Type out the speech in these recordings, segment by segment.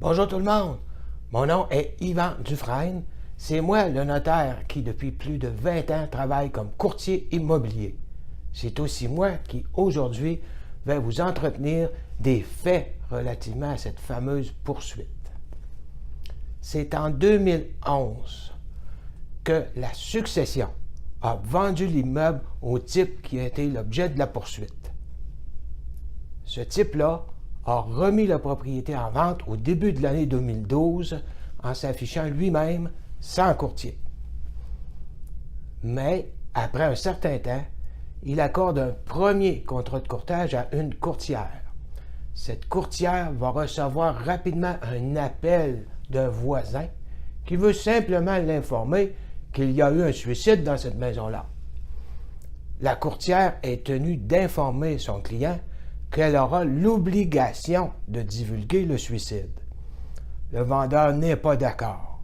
Bonjour tout le monde, mon nom est Yvan Dufresne. C'est moi le notaire qui depuis plus de 20 ans travaille comme courtier immobilier. C'est aussi moi qui aujourd'hui vais vous entretenir des faits relativement à cette fameuse poursuite. C'est en 2011 que la succession a vendu l'immeuble au type qui a été l'objet de la poursuite. Ce type-là a remis la propriété en vente au début de l'année 2012 en s'affichant lui-même sans courtier. Mais, après un certain temps, il accorde un premier contrat de courtage à une courtière. Cette courtière va recevoir rapidement un appel d'un voisin qui veut simplement l'informer qu'il y a eu un suicide dans cette maison-là. La courtière est tenue d'informer son client qu'elle aura l'obligation de divulguer le suicide. Le vendeur n'est pas d'accord.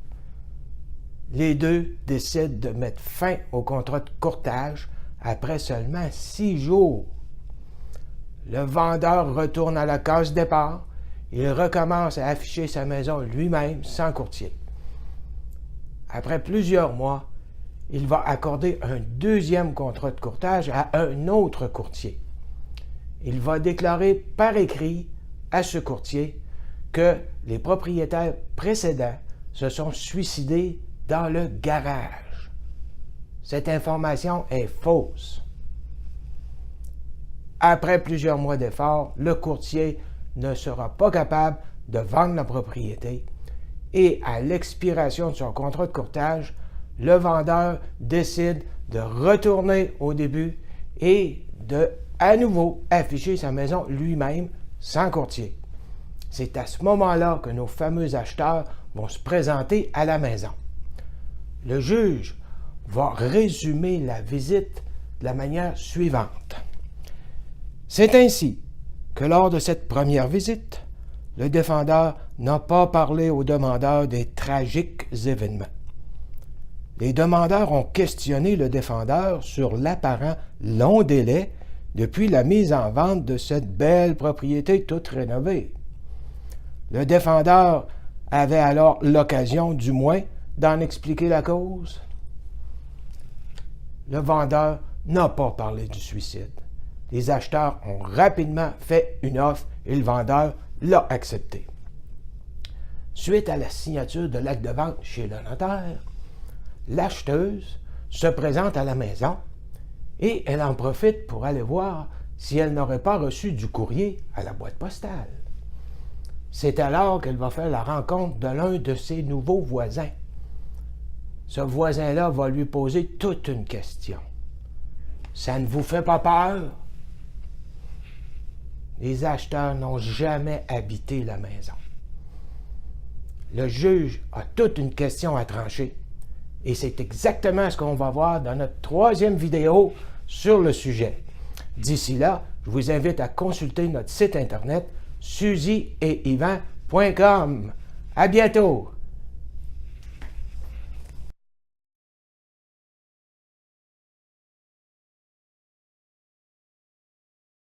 Les deux décident de mettre fin au contrat de courtage après seulement 6 jours. Le vendeur retourne à la case départ. Il recommence à afficher sa maison lui-même sans courtier. Après plusieurs mois, il va accorder un deuxième contrat de courtage à un autre courtier. Il va déclarer par écrit à ce courtier que les propriétaires précédents se sont suicidés dans le garage. Cette information est fausse. Après plusieurs mois d'efforts, le courtier ne sera pas capable de vendre la propriété et à l'expiration de son contrat de courtage, le vendeur décide de retourner au début et de à nouveau afficher sa maison lui-même sans courtier. C'est à ce moment-là que nos fameux acheteurs vont se présenter à la maison. Le juge va résumer la visite de la manière suivante. C'est ainsi que lors de cette première visite, le défendeur n'a pas parlé au demandeur des tragiques événements. Les demandeurs ont questionné le défendeur sur l'apparent long délai depuis la mise en vente de cette belle propriété toute rénovée. Le défendeur avait alors l'occasion, du moins, d'en expliquer la cause. Le vendeur n'a pas parlé du suicide. Les acheteurs ont rapidement fait une offre et le vendeur l'a acceptée. Suite à la signature de l'acte de vente chez le notaire, l'acheteuse se présente à la maison et elle en profite pour aller voir si elle n'aurait pas reçu du courrier à la boîte postale. C'est alors qu'elle va faire la rencontre de l'un de ses nouveaux voisins. Ce voisin-là va lui poser toute une question. « Ça ne vous fait pas peur? » Les acheteurs n'ont jamais habité la maison. Le juge a toute une question à trancher. Et c'est exactement ce qu'on va voir dans notre troisième vidéo sur le sujet. D'ici là, je vous invite à consulter notre site internet suzy-et-yvan.com. À bientôt!